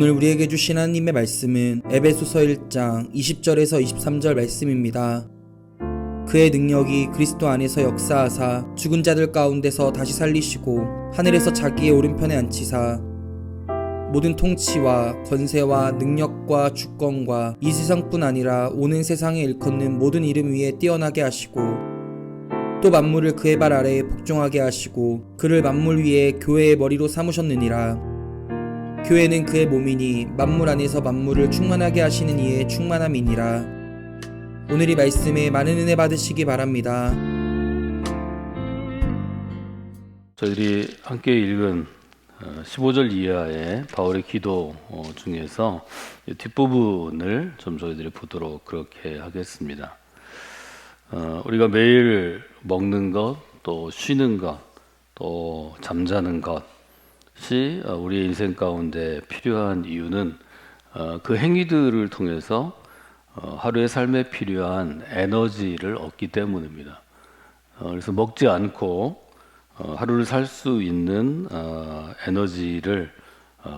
오늘 우리에게 주신 하나님의 말씀은 에베소서 1장 20절에서 23절 말씀입니다. 그의 능력이 그리스도 안에서 역사하사 죽은 자들 가운데서 다시 살리시고 하늘에서 자기의 오른편에 앉히사 모든 통치와 권세와 능력과 주권과 이 세상뿐 아니라 오는 세상에 일컫는 모든 이름 위에 뛰어나게 하시고 또 만물을 그의 발 아래에 복종하게 하시고 그를 만물 위에 교회의 머리로 삼으셨느니라. 교회는 그의 몸이니 만물 안에서 만물을 충만하게 하시는 이의 충만함이니라. 오늘 이 말씀에 많은 은혜 받으시기 바랍니다. 저희들이 함께 읽은 15절 이하의 바울의 기도 중에서 뒷부분을 좀 저희들이 보도록 그렇게 하겠습니다. 우리가 매일 먹는 것, 또 쉬는 것, 또 잠자는 것이 우리의 인생 가운데 필요한 이유는 그 행위들을 통해서 하루의 삶에 필요한 에너지를 얻기 때문입니다. 그래서 먹지 않고 하루를 살 수 있는 에너지를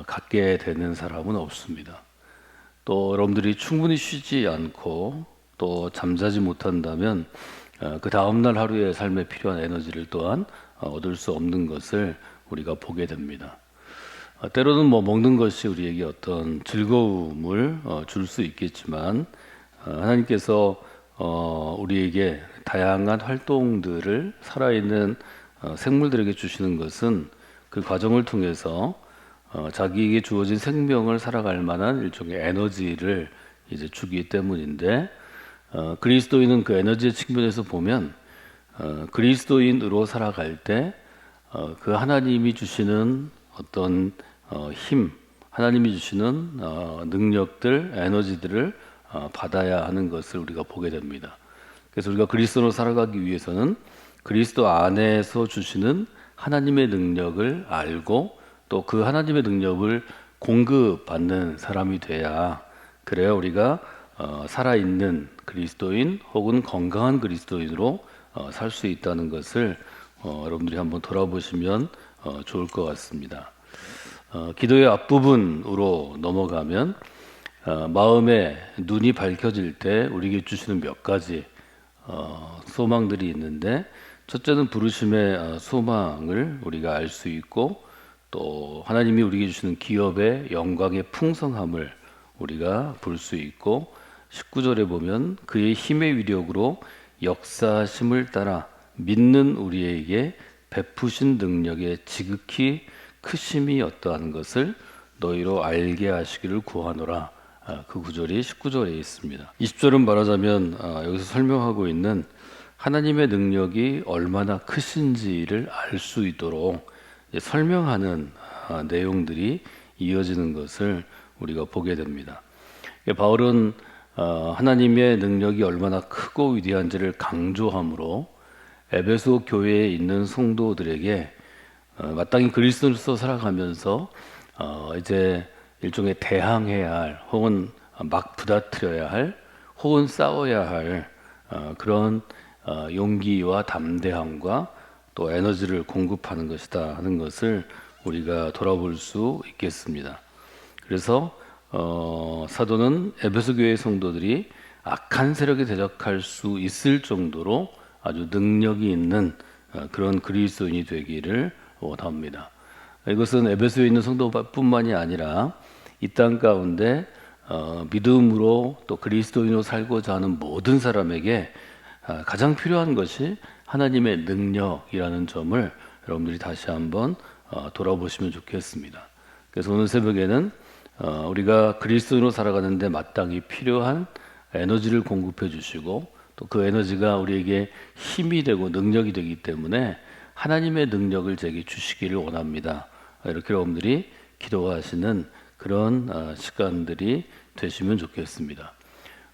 갖게 되는 사람은 없습니다. 또 여러분들이 충분히 쉬지 않고 또 잠자지 못한다면 그 다음날 하루의 삶에 필요한 에너지를 또한 얻을 수 없는 것을 우리가 보게 됩니다. 때로는 먹는 것이 우리에게 어떤 즐거움을 줄 수 있겠지만 하나님께서 우리에게 다양한 활동들을 살아있는 생물들에게 주시는 것은 그 과정을 통해서 자기에게 주어진 생명을 살아갈 만한 일종의 에너지를 이제 주기 때문인데 그리스도인은 그 에너지의 측면에서 보면 그리스도인으로 살아갈 때 그 하나님이 주시는 어떤 힘, 하나님이 주시는 능력들, 에너지들을 받아야 하는 것을 우리가 보게 됩니다. 그래서 우리가 그리스도로 살아가기 위해서는 그리스도 안에서 주시는 하나님의 능력을 알고 또 그 하나님의 능력을 공급받는 사람이 돼야 그래야 우리가 살아있는 그리스도인 혹은 건강한 그리스도인으로 살 수 있다는 것을 여러분들이 한번 돌아보시면 좋을 것 같습니다. 기도의 앞부분으로 넘어가면 마음의 눈이 밝혀질 때 우리에게 주시는 몇 가지 소망들이 있는데 첫째는 부르심의 소망을 우리가 알 수 있고 또 하나님이 우리에게 주시는 기업의 영광의 풍성함을 우리가 볼 수 있고 19절에 보면 그의 힘의 위력으로 역사심을 따라 믿는 우리에게 베푸신 능력의 지극히 크심이 어떠한 것을 너희로 알게 하시기를 구하노라. 그 구절이 19절에 있습니다. 20절은 말하자면 여기서 설명하고 있는 하나님의 능력이 얼마나 크신지를 알 수 있도록 설명하는 내용들이 이어지는 것을 우리가 보게 됩니다. 바울은 하나님의 능력이 얼마나 크고 위대한지를 강조함으로 에베소 교회에 있는 성도들에게 마땅히 그리스도로서 살아가면서 이제 일종의 대항해야 할 혹은 막 부닥뜨려야 할 혹은 싸워야 할 그런 용기와 담대함과 또 에너지를 공급하는 것이다 하는 것을 우리가 돌아볼 수 있겠습니다. 그래서 사도는 에베소 교회의 성도들이 악한 세력에 대적할 수 있을 정도로 아주 능력이 있는 그런 그리스도인이 되기를 원합니다. 이것은 에베소에 있는 성도뿐만이 아니라 이 땅 가운데 믿음으로 또 그리스도인으로 살고자 하는 모든 사람에게 가장 필요한 것이 하나님의 능력이라는 점을 여러분들이 다시 한번 돌아보시면 좋겠습니다. 그래서 오늘 새벽에는 우리가 그리스도인으로 살아가는데 마땅히 필요한 에너지를 공급해 주시고 또 그 에너지가 우리에게 힘이 되고 능력이 되기 때문에 하나님의 능력을 제게 주시기를 원합니다. 이렇게 여러분들이 기도하시는 그런 시간들이 되시면 좋겠습니다.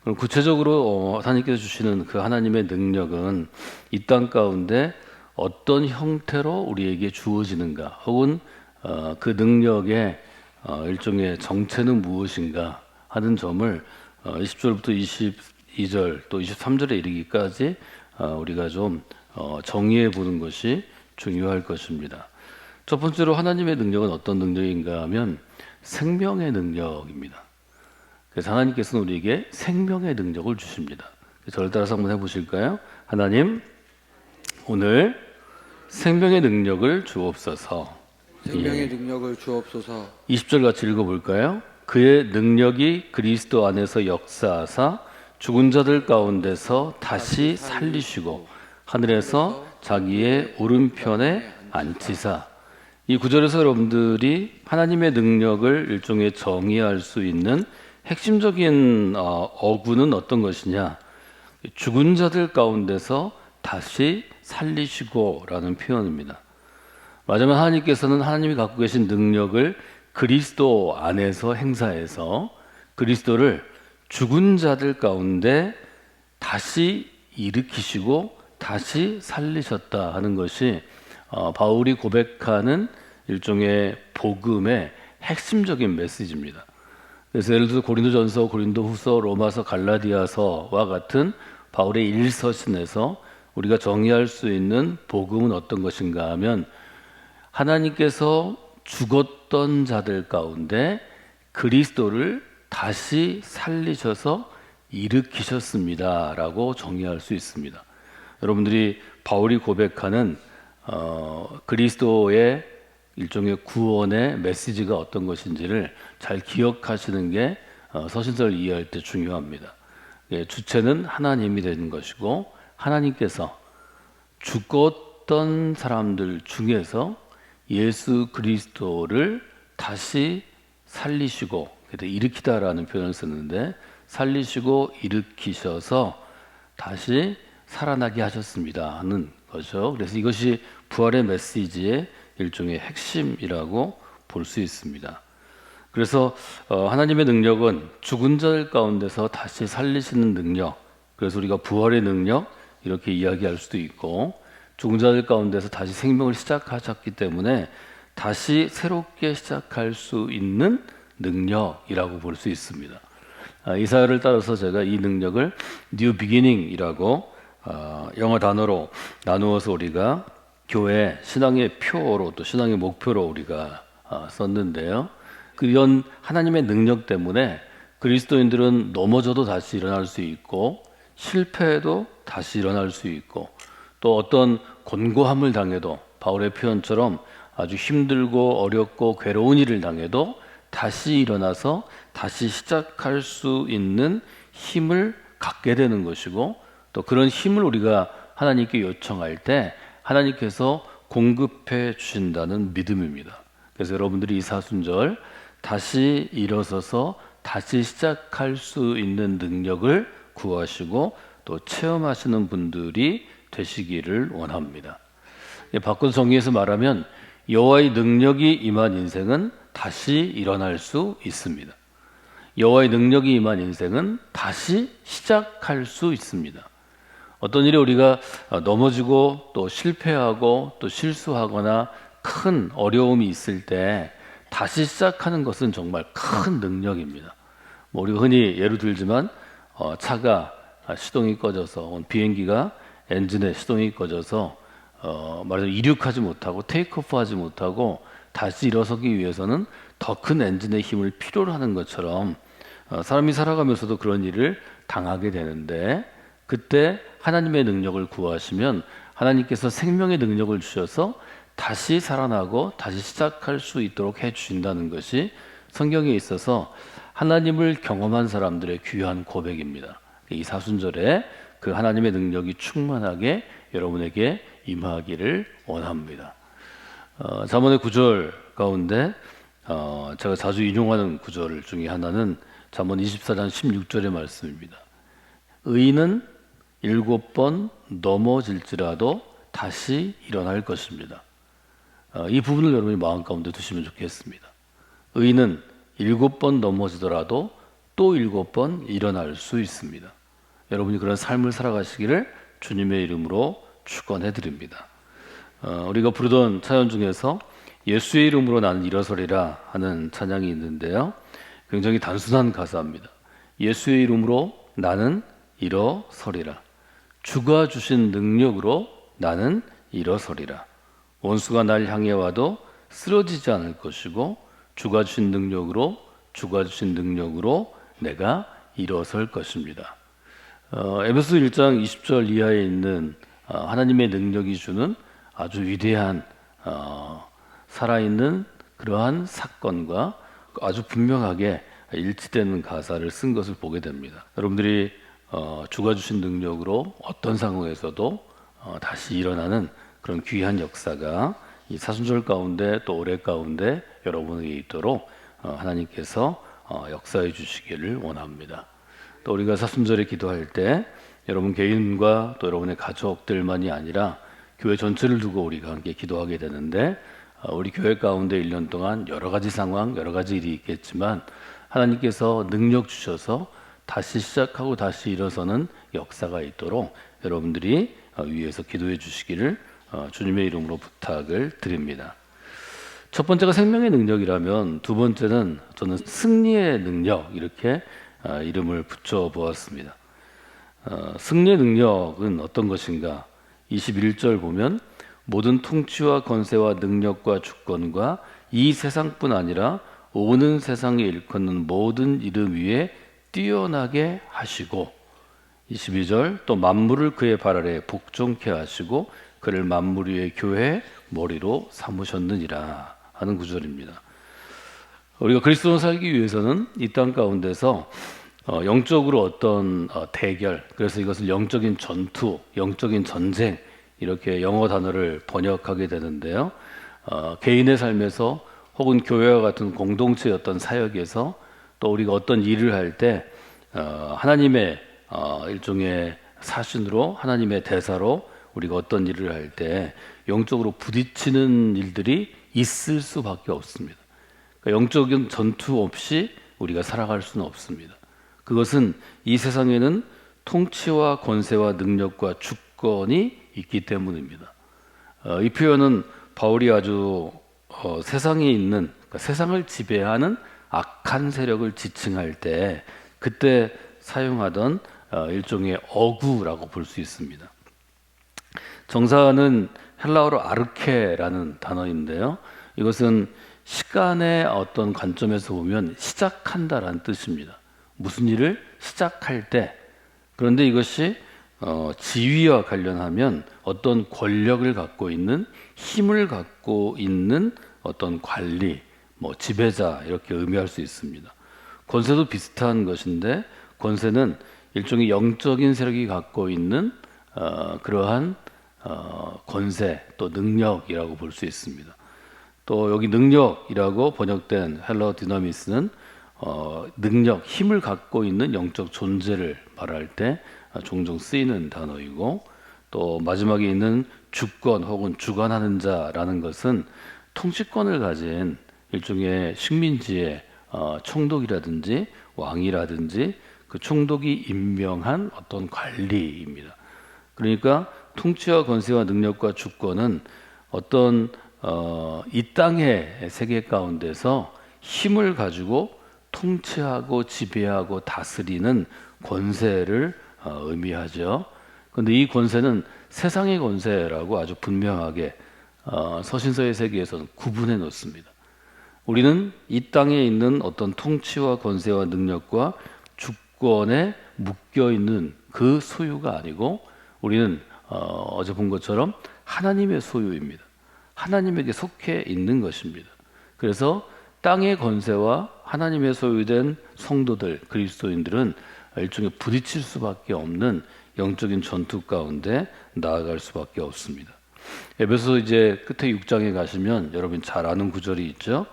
그럼 구체적으로 하나님께서 주시는 그 하나님의 능력은 이 땅 가운데 어떤 형태로 우리에게 주어지는가 혹은 그 능력의 일종의 정체는 무엇인가 하는 점을 20절부터 22절 또 23절에 이르기까지 우리가 좀 정의해 보는 것이 중요할 것입니다. 첫 번째로 하나님의 능력은 어떤 능력인가 하면 생명의 능력입니다. 그래서 하나님께서는 우리에게 생명의 능력을 주십니다. 저를 따라서 한번 해보실까요? 하나님, 오늘 생명의 능력을 주옵소서. 생명의 능력을 주옵소서. 20절 같이 읽어볼까요? 그의 능력이 그리스도 안에서 역사하사 죽은 자들 가운데서 다시 살리시고 하늘에서 자기의 오른편에 앉히사. 이 구절에서 여러분들이 하나님의 능력을 일종의 정의할 수 있는 핵심적인 어구는 어떤 것이냐? 죽은 자들 가운데서 다시 살리시고라는 표현입니다. 맞으면 하나님께서는 하나님이 갖고 계신 능력을 그리스도 안에서 행사해서 그리스도를 죽은 자들 가운데 다시 일으키시고 다시 살리셨다 하는 것이 바울이 고백하는 일종의 복음의 핵심적인 메시지입니다. 그래서 예를 들어서 고린도전서, 고린도후서, 로마서, 갈라디아서와 같은 바울의 일서신에서 우리가 정의할 수 있는 복음은 어떤 것인가 하면 하나님께서 죽었던 자들 가운데 그리스도를 다시 살리셔서 일으키셨습니다 라고 정의할 수 있습니다. 여러분들이 바울이 고백하는 그리스도의 일종의 구원의 메시지가 어떤 것인지를 잘 기억하시는 게 서신서를 이해할 때 중요합니다. 주체는 하나님이 되는 것이고 하나님께서 죽었던 사람들 중에서 예수 그리스도를 다시 살리시고 일으키다라는 표현을 쓰는데 살리시고 일으키셔서 다시 살아나게 하셨습니다 하는 거죠. 그래서 이것이 부활의 메시지의 일종의 핵심이라고 볼 수 있습니다. 그래서 하나님의 능력은 죽은 자들 가운데서 다시 살리시는 능력, 그래서 우리가 부활의 능력 이렇게 이야기할 수도 있고 죽은 자들 가운데서 다시 생명을 시작하셨기 때문에 다시 새롭게 시작할 수 있는 능력이라고 볼 수 있습니다. 이사야를 따라서 제가 이 능력을 New Beginning이라고 영어 단어로 나누어서 우리가 교회 신앙의 표로 또 신앙의 목표로 우리가 썼는데요. 이런 하나님의 능력 때문에 그리스도인들은 넘어져도 다시 일어날 수 있고 실패해도 다시 일어날 수 있고 또 어떤 곤고함을 당해도 바울의 표현처럼 아주 힘들고 어렵고 괴로운 일을 당해도 다시 일어나서 다시 시작할 수 있는 힘을 갖게 되는 것이고 또 그런 힘을 우리가 하나님께 요청할 때 하나님께서 공급해 주신다는 믿음입니다. 그래서 여러분들이 이 사순절 다시 일어서서 다시 시작할 수 있는 능력을 구하시고 또 체험하시는 분들이 되시기를 원합니다. 바꿔서 정리해서 말하면 여호와의 능력이 임한 인생은 다시 일어날 수 있습니다. 여호와의 능력이 임한 인생은 다시 시작할 수 있습니다. 어떤 일에 우리가 넘어지고 또 실패하고 또 실수하거나 큰 어려움이 있을 때 다시 시작하는 것은 정말 큰 능력입니다. 우리가 흔히 예를 들지만 차가 시동이 꺼져서 비행기가 엔진에 시동이 꺼져서 말해서 이륙하지 못하고 테이크오프하지 못하고 다시 일어서기 위해서는 더 큰 엔진의 힘을 필요로 하는 것처럼 사람이 살아가면서도 그런 일을 당하게 되는데 그때 하나님의 능력을 구하시면 하나님께서 생명의 능력을 주셔서 다시 살아나고 다시 시작할 수 있도록 해주신다는 것이 성경에 있어서 하나님을 경험한 사람들의 귀한 고백입니다. 이 사순절에 그 하나님의 능력이 충만하게 여러분에게 임하기를 원합니다. 잠언의 구절 가운데 제가 자주 인용하는 구절 중에 하나는 잠언 24장 16절의 말씀입니다. 의인은 7번 넘어질지라도 다시 일어날 것입니다. 이 부분을 여러분이 마음 가운데 두시면 좋겠습니다. 의인은 7번 넘어지더라도 또 7번 일어날 수 있습니다. 여러분이 그런 삶을 살아가시기를 주님의 이름으로 축원해 드립니다. 우리가 부르던 찬양 중에서 예수의 이름으로 나는 일어서리라 하는 찬양이 있는데요. 굉장히 단순한 가사입니다. 예수의 이름으로 나는 일어서리라. 주가 주신 능력으로 나는 일어서리라. 원수가 날 향해 와도 쓰러지지 않을 것이고 주가 주신 능력으로 내가 일어설 것입니다. 에베소 1장 20절 이하에 있는 하나님의 능력이 주는 아주 위대한 살아있는 그러한 사건과 아주 분명하게 일치되는 가사를 쓴 것을 보게 됩니다. 여러분들이 주가 주신 능력으로 어떤 상황에서도 다시 일어나는 그런 귀한 역사가 이 사순절 가운데 또 올해 가운데 여러분에게 있도록 하나님께서 역사해 주시기를 원합니다. 또 우리가 사순절에 기도할 때 여러분 개인과 또 여러분의 가족들만이 아니라 교회 전체를 두고 우리가 함께 기도하게 되는데 우리 교회 가운데 1년 동안 여러 가지 상황, 여러 가지 일이 있겠지만 하나님께서 능력 주셔서 다시 시작하고 다시 일어서는 역사가 있도록 여러분들이 위에서 기도해 주시기를 주님의 이름으로 부탁을 드립니다. 첫 번째가 생명의 능력이라면 두 번째는 저는 승리의 능력 이렇게 이름을 붙여보았습니다. 승리의 능력은 어떤 것인가? 21절 보면 모든 통치와 권세와 능력과 주권과 이 세상뿐 아니라 오는 세상에 일컫는 모든 이름 위에 뛰어나게 하시고 22절 또 만물을 그의 발 아래 복종케 하시고 그를 만물 위의 교회의 머리로 삼으셨느니라 하는 구절입니다. 우리가 그리스도로 살기 위해서는 이 땅 가운데서 영적으로 어떤 대결, 그래서 이것을 영적인 전투, 영적인 전쟁 이렇게 영어 단어를 번역하게 되는데요. 개인의 삶에서 혹은 교회와 같은 공동체의 어떤 사역에서 또 우리가 어떤 일을 할 때 하나님의 일종의 사신으로 하나님의 대사로 우리가 어떤 일을 할 때 영적으로 부딪히는 일들이 있을 수밖에 없습니다. 그러니까 영적인 전투 없이 우리가 살아갈 수는 없습니다. 그것은 이 세상에는 통치와 권세와 능력과 주권이 있기 때문입니다. 이 표현은 바울이 아주 세상에 있는 그러니까 세상을 지배하는 악한 세력을 지칭할 때 그때 사용하던 일종의 어구라고 볼 수 있습니다. 정사는 헬라어로 아르케라는 단어인데요. 이것은 시간의 어떤 관점에서 보면 시작한다라는 뜻입니다. 무슨 일을 시작할 때. 그런데 이것이 지위와 관련하면 어떤 권력을 갖고 있는 힘을 갖고 있는 어떤 관리, 지배자 이렇게 의미할 수 있습니다. 권세도 비슷한 것인데 권세는 일종의 영적인 세력이 갖고 있는 그러한 권세 또 능력이라고 볼 수 있습니다. 또 여기 능력이라고 번역된 헬러 디나미스는 능력, 힘을 갖고 있는 영적 존재를 말할 때 종종 쓰이는 단어이고 또 마지막에 있는 주권 혹은 주관하는 자라는 것은 통치권을 가진 일종의 식민지의 총독이라든지 왕이라든지 그 총독이 임명한 어떤 관리입니다. 그러니까 통치와 권세와 능력과 주권은 어떤 이 땅의 세계 가운데서 힘을 가지고 통치하고 지배하고 다스리는 권세를 의미하죠. 그런데 이 권세는 세상의 권세라고 아주 분명하게 서신서의 세계에서는 구분해 놓습니다. 우리는 이 땅에 있는 어떤 통치와 권세와 능력과 주권에 묶여 있는 그 소유가 아니고 우리는 어제 본 것처럼 하나님의 소유입니다. 하나님에게 속해 있는 것입니다. 그래서 땅의 권세와 하나님의 소유된 성도들, 그리스도인들은 일종의 부딪힐 수밖에 없는 영적인 전투 가운데 나아갈 수밖에 없습니다. 에베소 이제 끝에 6장에 가시면 여러분 잘 아는 구절이 있죠.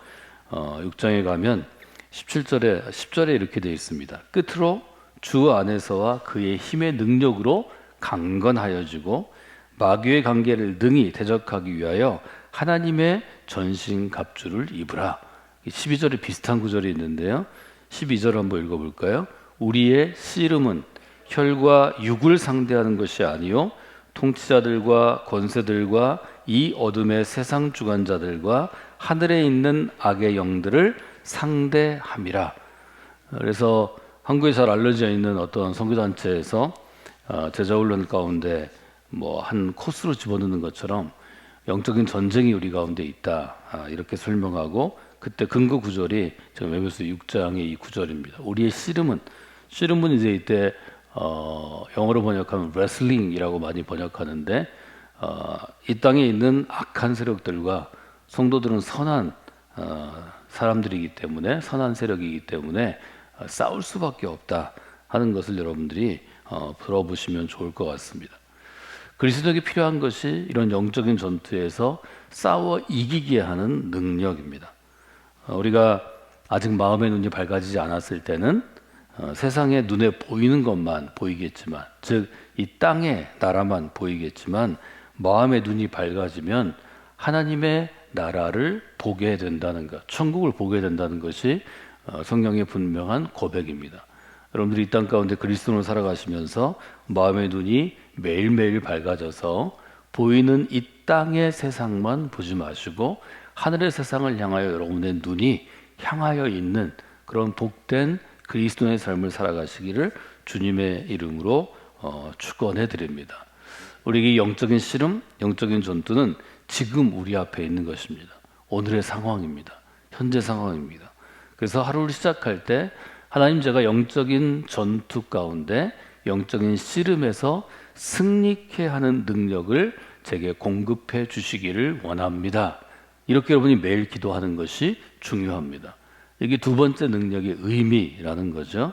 6장에 가면 10절에 이렇게 되어 있습니다. 끝으로 주 안에서와 그의 힘의 능력으로 강건하여지고 마귀의 관계를 능히 대적하기 위하여 하나님의 전신갑주를 입으라. 12절에 비슷한 구절이 있는데요. 12절 한번 읽어볼까요? 우리의 씨름은 혈과 육을 상대하는 것이 아니요 통치자들과 권세들과 이 어둠의 세상 주관자들과 하늘에 있는 악의 영들을 상대함이라. 그래서 한국에 잘 알려져 있는 어떤 선교단체에서 제자훈련 가운데 한 코스로 집어넣는 것처럼 영적인 전쟁이 우리 가운데 있다 이렇게 설명하고 그때 근거 구절이 지금 에베소 6장의 이 구절입니다. 우리의 씨름은 이제 이때 영어로 번역하면 레슬링이라고 많이 번역하는데 이 땅에 있는 악한 세력들과 성도들은 선한 사람들이기 때문에 선한 세력이기 때문에 싸울 수밖에 없다 하는 것을 여러분들이 들어보시면 좋을 것 같습니다. 그리스도에게 필요한 것이 이런 영적인 전투에서 싸워 이기게 하는 능력입니다. 우리가 아직 마음의 눈이 밝아지지 않았을 때는 세상에 눈에 보이는 것만 보이겠지만, 즉 이 땅의 나라만 보이겠지만, 마음의 눈이 밝아지면 하나님의 나라를 보게 된다는 것, 천국을 보게 된다는 것이 성경의 분명한 고백입니다. 여러분들이 이 땅 가운데 그리스도로 살아가시면서 마음의 눈이 매일매일 밝아져서 보이는 이 땅의 세상만 보지 마시고 하늘의 세상을 향하여 여러분의 눈이 향하여 있는 그런 복된 그리스도의 삶을 살아가시기를 주님의 이름으로 축원해 드립니다. 우리에게 영적인 씨름, 영적인 전투는 지금 우리 앞에 있는 것입니다. 오늘의 상황입니다. 현재 상황입니다. 그래서 하루를 시작할 때 하나님, 제가 영적인 전투 가운데 영적인 씨름에서 승리케 하는 능력을 제게 공급해 주시기를 원합니다. 이렇게 여러분이 매일 기도하는 것이 중요합니다. 이게 두 번째 능력의 의미라는 거죠.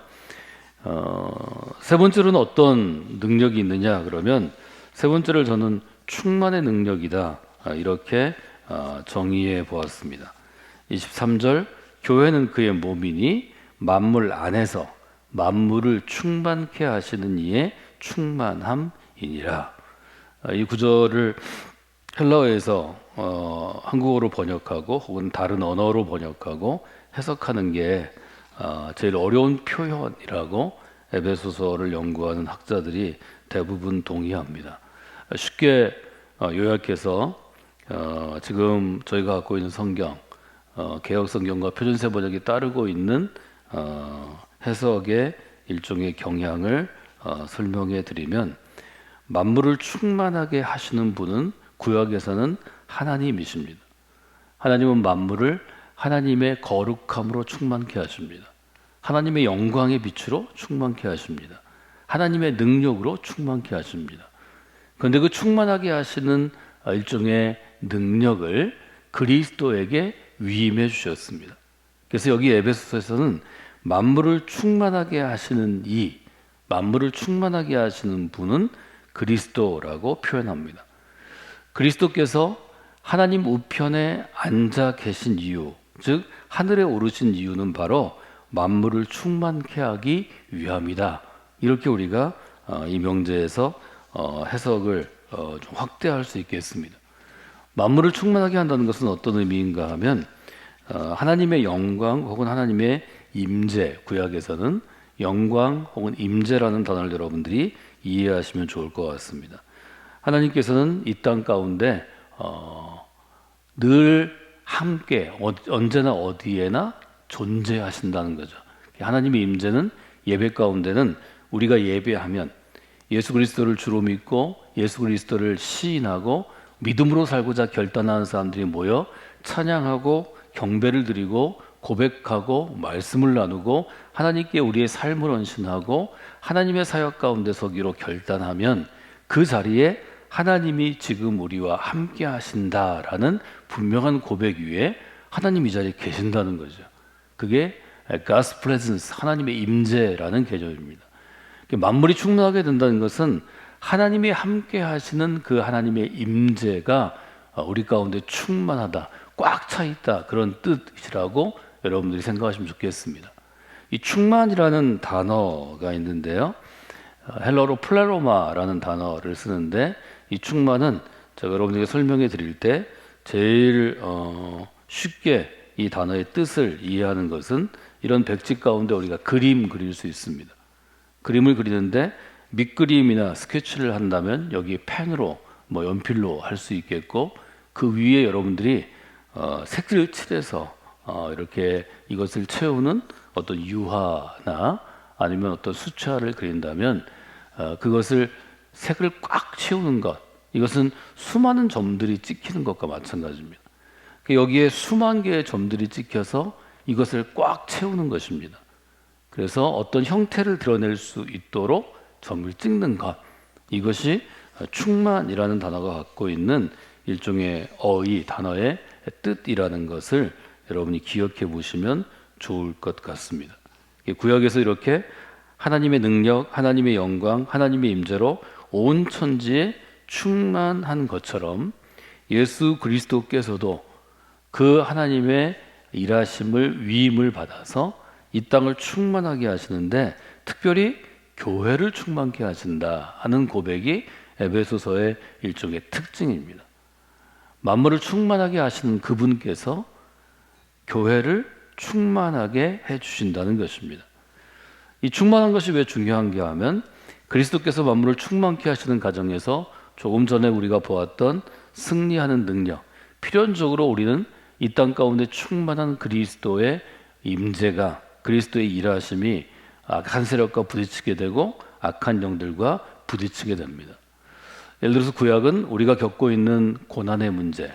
세 번째로는 어떤 능력이 있느냐 그러면, 세 번째를 저는 충만의 능력이다, 이렇게 정의해 보았습니다. 23절, 교회는 그의 몸이니 만물 안에서 만물을 충만케 하시는 이의 충만함이니라. 이 구절을 헬라어에서 한국어로 번역하고 혹은 다른 언어로 번역하고 해석하는 게 제일 어려운 표현이라고 에베소서를 연구하는 학자들이 대부분 동의합니다. 쉽게 요약해서 지금 저희가 갖고 있는 성경, 개역성경과 표준세 번역이 따르고 있는 해석의 일종의 경향을 설명해 드리면, 만물을 충만하게 하시는 분은 구약에서는 하나님이십니다. 하나님은 만물을 하나님의 거룩함으로 충만케 하십니다. 하나님의 영광의 빛으로 충만케 하십니다. 하나님의 능력으로 충만케 하십니다. 그런데 그 충만하게 하시는 일종의 능력을 그리스도에게 위임해 주셨습니다. 그래서 여기 에베소서에서는 만물을 충만하게 하시는 만물을 충만하게 하시는 분은 그리스도라고 표현합니다. 그리스도께서 하나님 우편에 앉아 계신 이유, 즉 하늘에 오르신 이유는 바로 만물을 충만케 하기 위함이다. 이렇게 우리가 이 명제에서 해석을 좀 확대할 수 있겠습니다. 만물을 충만하게 한다는 것은 어떤 의미인가 하면, 하나님의 영광 혹은 하나님의 임재, 구약에서는 영광 혹은 임재라는 단어를 여러분들이 이해하시면 좋을 것 같습니다. 하나님께서는 이 땅 가운데 늘 함께 언제나 어디에나 존재하신다는 거죠. 하나님의 임재는 예배 가운데는 우리가 예배하면 예수 그리스도를 주로 믿고 예수 그리스도를 시인하고 믿음으로 살고자 결단하는 사람들이 모여 찬양하고 경배를 드리고 고백하고 말씀을 나누고 하나님께 우리의 삶을 헌신하고 하나님의 사역 가운데 서기로 결단하면 그 자리에 하나님이 지금 우리와 함께 하신다라는 분명한 고백 위에 하나님 이 자리에 계신다는 거죠. 그게 God's presence, 하나님의 임재라는 개념입니다. 만물이 충만하게 된다는 것은 하나님이 함께 하시는 그 하나님의 임재가 우리 가운데 충만하다, 꽉 차 있다, 그런 뜻이라고 여러분들이 생각하시면 좋겠습니다. 이 충만이라는 단어가 있는데요, 헬러로 플레로마라는 단어를 쓰는데, 이 충만은 제가 여러분들에게 설명해 드릴 때 제일 쉽게 이 단어의 뜻을 이해하는 것은, 이런 백지 가운데 우리가 그림 그릴 수 있습니다. 그림을 그리는데 밑그림이나 스케치를 한다면 여기 펜으로 연필로 할 수 있겠고, 그 위에 여러분들이 색을 칠해서 이렇게 이것을 채우는 어떤 유화나 아니면 어떤 수채화를 그린다면 그것을 색을 꽉 채우는 것, 이것은 수많은 점들이 찍히는 것과 마찬가지입니다. 여기에 수만 개의 점들이 찍혀서 이것을 꽉 채우는 것입니다. 그래서 어떤 형태를 드러낼 수 있도록 점을 찍는 것, 이것이 충만이라는 단어가 갖고 있는 일종의 단어의 뜻이라는 것을 여러분이 기억해 보시면 좋을 것 같습니다. 구약에서 이렇게 하나님의 능력, 하나님의 영광, 하나님의 임재로 온 천지에 충만한 것처럼 예수 그리스도께서도 그 하나님의 일하심을 위임을 받아서 이 땅을 충만하게 하시는데 특별히 교회를 충만케 하신다 하는 고백이 에베소서의 일종의 특징입니다. 만물을 충만하게 하시는 그분께서 교회를 충만하게 해주신다는 것입니다. 이 충만한 것이 왜 중요한가 하면 그리스도께서 만물을 충만케 하시는 과정에서 조금 전에 우리가 보았던 승리하는 능력, 필연적으로 우리는 이 땅 가운데 충만한 그리스도의 임재가, 그리스도의 일하심이 악한 세력과 부딪히게 되고 악한 영들과 부딪히게 됩니다. 예를 들어서 구약은 우리가 겪고 있는 고난의 문제,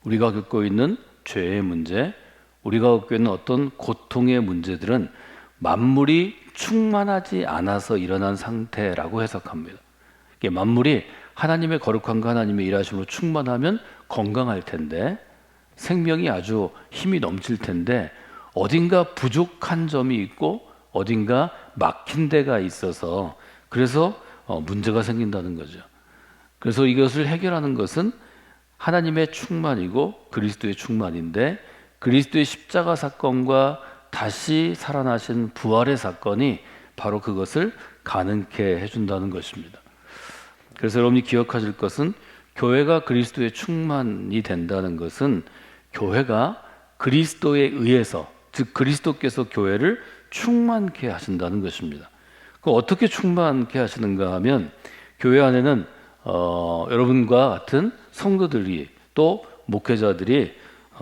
우리가 겪고 있는 죄의 문제, 우리가 겪고 있는 어떤 고통의 문제들은 만물이 충만하지 않아서 일어난 상태라고 해석합니다. 만물이 하나님의 거룩함과 하나님의 일하심으로 충만하면 건강할 텐데, 생명이 아주 힘이 넘칠 텐데 어딘가 부족한 점이 있고 어딘가 막힌 데가 있어서 그래서 문제가 생긴다는 거죠. 그래서 이것을 해결하는 것은 하나님의 충만이고 그리스도의 충만인데, 그리스도의 십자가 사건과 다시 살아나신 부활의 사건이 바로 그것을 가능케 해준다는 것입니다. 그래서 여러분이 기억하실 것은 교회가 그리스도의 충만이 된다는 것은 교회가 그리스도에 의해서, 즉 그리스도께서 교회를 충만케 하신다는 것입니다. 그 어떻게 충만케 하시는가 하면 교회 안에는 여러분과 같은 성도들이 또 목회자들이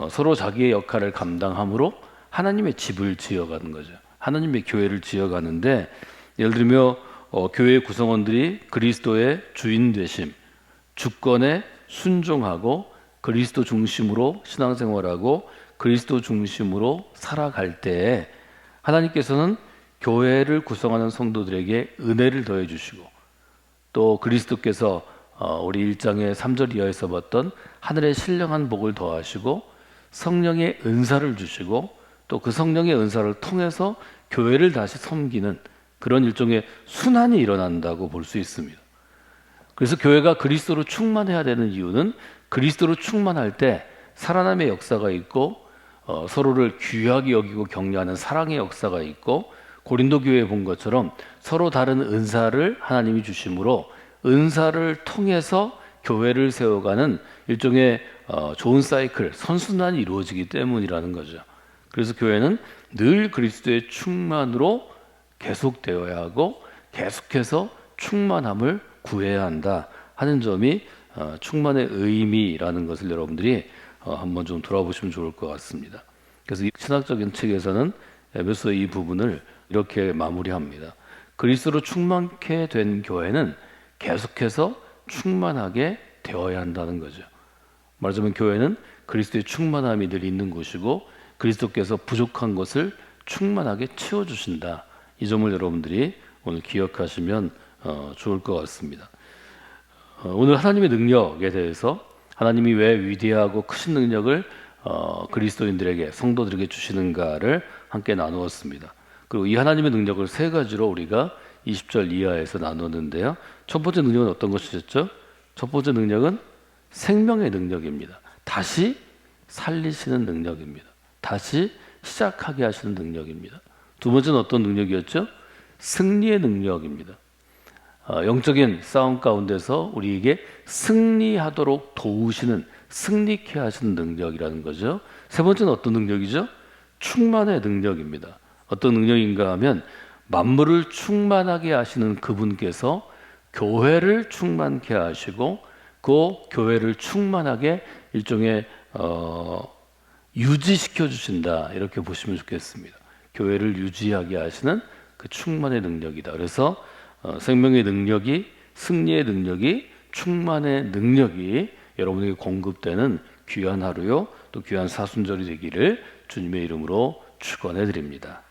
서로 자기의 역할을 감당함으로 하나님의 집을 지어가는 거죠. 하나님의 교회를 지어가는데, 예를 들면 교회의 구성원들이 그리스도의 주인 되심, 주권에 순종하고 그리스도 중심으로 신앙생활하고 그리스도 중심으로 살아갈 때에 하나님께서는 교회를 구성하는 성도들에게 은혜를 더해 주시고, 또 그리스도께서 우리 1장의 3절 이하에서 봤던 하늘의 신령한 복을 더하시고 성령의 은사를 주시고, 또 그 성령의 은사를 통해서 교회를 다시 섬기는 그런 일종의 순환이 일어난다고 볼 수 있습니다. 그래서 교회가 그리스도로 충만해야 되는 이유는 그리스도로 충만할 때 살아남의 역사가 있고 서로를 귀하게 여기고 격려하는 사랑의 역사가 있고, 고린도 교회에 본 것처럼 서로 다른 은사를 하나님이 주심으로 은사를 통해서 교회를 세워가는 일종의 좋은 사이클, 선순환이 이루어지기 때문이라는 거죠. 그래서 교회는 늘 그리스도의 충만으로 계속되어야 하고 계속해서 충만함을 구해야 한다 하는 점이 충만의 의미라는 것을 여러분들이 한번 좀 돌아보시면 좋을 것 같습니다. 그래서 이 신학적인 책에서는 에베소 이 부분을 이렇게 마무리합니다. 그리스도로 충만케 된 교회는 계속해서 충만하게 되어야 한다는 거죠. 말하자면 교회는 그리스도의 충만함이 늘 있는 곳이고 그리스도께서 부족한 것을 충만하게 채워주신다. 이 점을 여러분들이 오늘 기억하시면 좋을 것 같습니다. 오늘 하나님의 능력에 대해서, 하나님이 왜 위대하고 크신 능력을 그리스도인들에게, 성도들에게 주시는가를 함께 나누었습니다. 그리고 이 하나님의 능력을 세 가지로 우리가 20절 이하에서 나누었는데요. 첫 번째 능력은 어떤 것이었죠? 첫 번째 능력은 생명의 능력입니다. 다시 살리시는 능력입니다. 다시 시작하게 하시는 능력입니다. 두 번째는 어떤 능력이었죠? 승리의 능력입니다. 영적인 싸움 가운데서 우리에게 승리하도록 도우시는, 승리케 하시는 능력이라는 거죠. 세 번째는 어떤 능력이죠? 충만의 능력입니다. 어떤 능력인가 하면 만물을 충만하게 하시는 그분께서 교회를 충만케 하시고 그 교회를 충만하게 일종의 유지시켜 주신다, 이렇게 보시면 좋겠습니다. 교회를 유지하게 하시는 그 충만의 능력이다. 그래서 생명의 능력이, 승리의 능력이, 충만의 능력이 여러분에게 공급되는 귀한 하루요 또 귀한 사순절이 되기를 주님의 이름으로 축원해 드립니다.